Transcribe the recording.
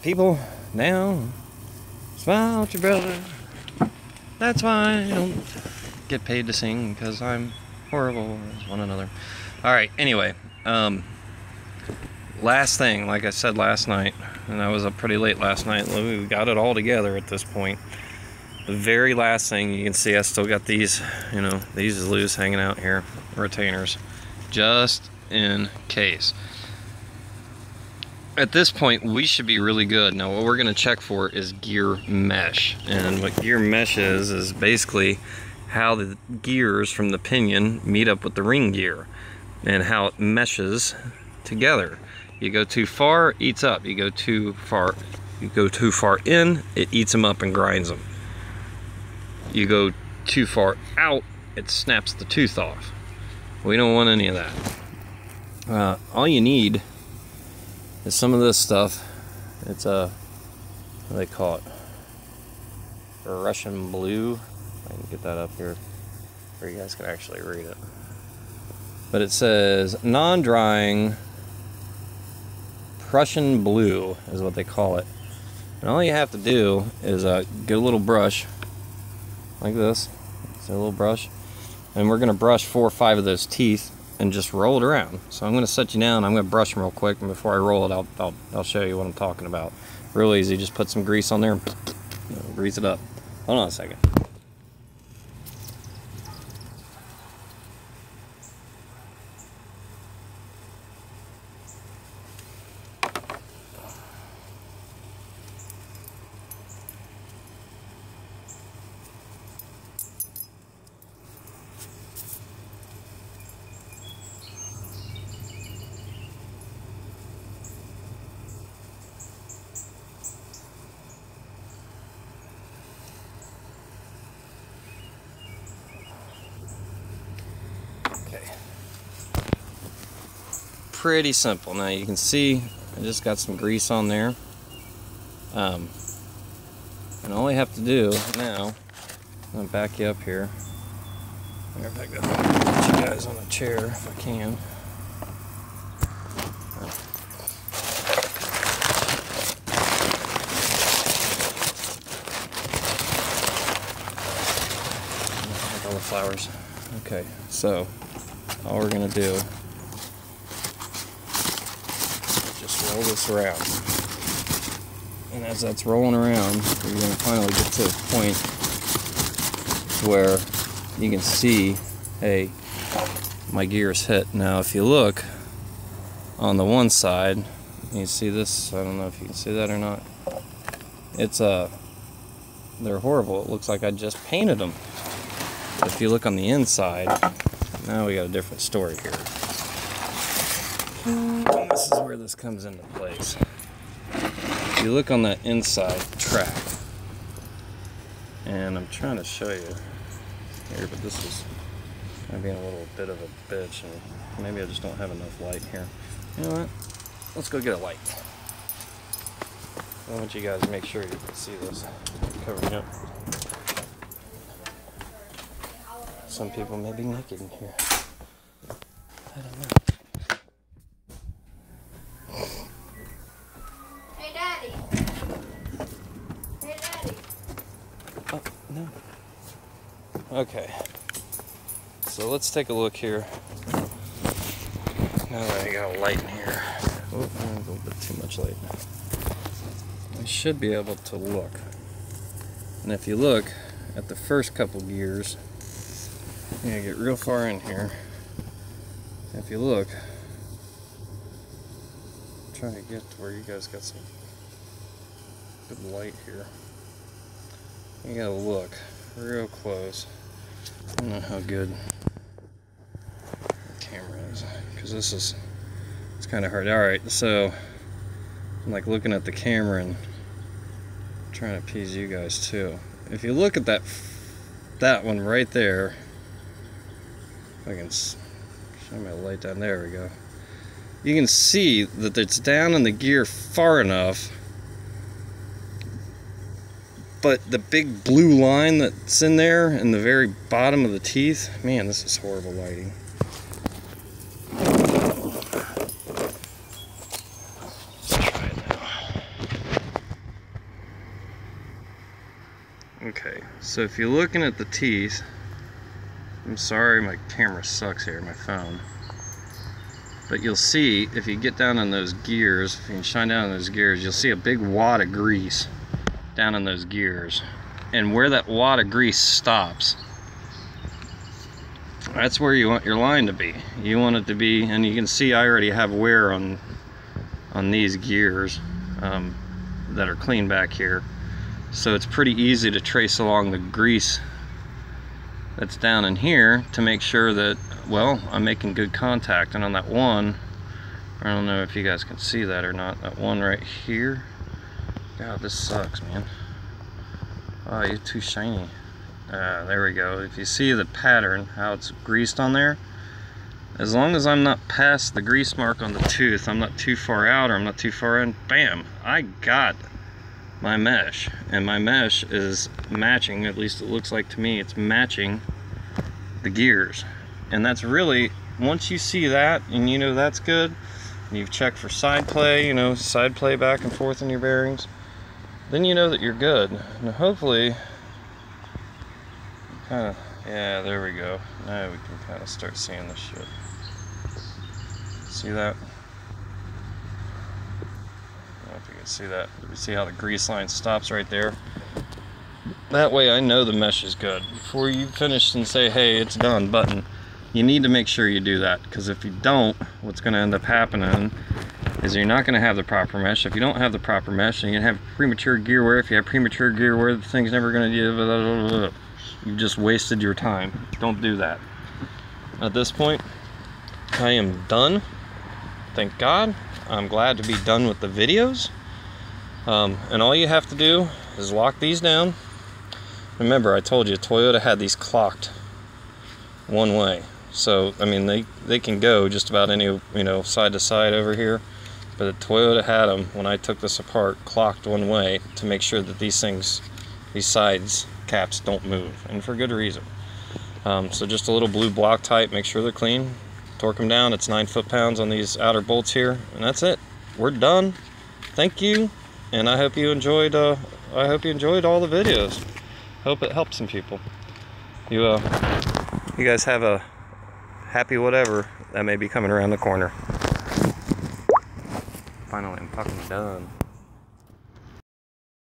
people now. Smile at your brother. That's why I don't get paid to sing, because I'm horrible as one another. Alright, anyway, last thing, like I said last night, and I was up pretty late last night, we got it all together at this point. The very last thing you can see, I still got these, you know, these loose hanging out here, retainers, just in case. At this point, we should be really good. Now, what we're going to check for is gear mesh. And what gear mesh is basically how the gears from the pinion meet up with the ring gear and how it meshes together. You go too far, it eats up. You go too far in, it eats them up and grinds them. You go too far out, it snaps the tooth off. We don't want any of that. All you need is some of this stuff. It's what do they call it? Russian blue. I can get that up here where you guys can actually read it. But it says non-drying Prussian blue is what they call it. And all you have to do is get a little brush like this. It's a little brush. And we're gonna brush 4 or 5 of those teeth and just roll it around. So I'm going to set you down, I'm going to brush them real quick, and before I roll it, I'll show you what I'm talking about. Real easy, just put some grease on there and grease it up. Hold on a second. Pretty simple. Now you can see I just got some grease on there, and all I have to do now, I'm going to back you up here. I'm going to back up and put you guys on a chair if I can. Like all the flowers. Okay, so all we're going to do, roll this around, and as that's rolling around, you're going to finally get to a point where you can see, hey, my gear's hit. Now if you look on the one side, you see this, I don't know if you can see that or not, it's they're horrible. It looks like I just painted them. But if you look on the inside, now we got a different story here. This is where this comes into place. If you look on that inside track, and I'm trying to show you here, but this is kind of being a little bit of a bitch, and maybe I just don't have enough light here. You know what? Let's go get a light. I want you guys to make sure you can see this. Cover it up. Some people may be naked in here. I don't know. No. Okay, so let's take a look here. Now that I got a light in here, oh, a little bit too much light. I should be able to look. And if you look at the first couple gears, you gotta get real far in here. If you look, I'm trying to get to where you guys got some good light here. You gotta look real close. I don't know how good the camera is, because it's kind of hard. Alright, so I'm like looking at the camera and trying to appease you guys too. If you look at that one right there, if I can show my light down, there we go. You can see that it's down in the gear far enough, but the big blue line that's in there in the very bottom of the teeth, man, this is horrible lighting. Let's try it now. Okay, so if you're looking at the teeth, I'm sorry my camera sucks here, my phone, but you'll see if you get down on those gears, if you can shine down on those gears, you'll see a big wad of grease down in those gears. And where that wad of grease stops, that's where you want your line to be. You want it to be, and you can see I already have wear on these gears that are clean back here. So it's pretty easy to trace along the grease that's down in here to make sure that, well, I'm making good contact. And on that one, I don't know if you guys can see that or not, that one right here, God, this sucks, man. Oh, you're too shiny. There we go. If you see the pattern, how it's greased on there, as long as I'm not past the grease mark on the tooth, I'm not too far out or I'm not too far in, bam, I got my mesh. And my mesh is matching, at least it looks like to me, it's matching the gears. And that's really, once you see that and you know that's good, and you've checked for side play, you know, side play back and forth in your bearings, then you know that you're good. And hopefully, kind of, yeah, there we go. Now we can kind of start seeing this shit. See that? I don't know if you can see that. You see how the grease line stops right there? That way I know the mesh is good. Before you finish and say, hey, it's done, button, you need to make sure you do that. Because if you don't, what's going to end up happening is you're not going to have the proper mesh. If you don't have the proper mesh, and you're going to have premature gear wear. If you have premature gear wear, the thing's never going to do. You've just wasted your time. Don't do that. At this point, I am done. Thank God. I'm glad to be done with the videos. And all you have to do is lock these down. Remember, I told you Toyota had these clocked one way. So, I mean, they can go just about any, you know, side to side over here. But Toyota had them, when I took this apart, clocked one way to make sure that these things, these sides caps don't move, and for good reason. So just a little blue block type, make sure they're clean, torque them down. It's 9 foot-pounds on these outer bolts here, and that's it. We're done. Thank you, and I hope you enjoyed all the videos. Hope it helped some people. You guys have a happy whatever that may be coming around the corner. Finally, I'm fucking done.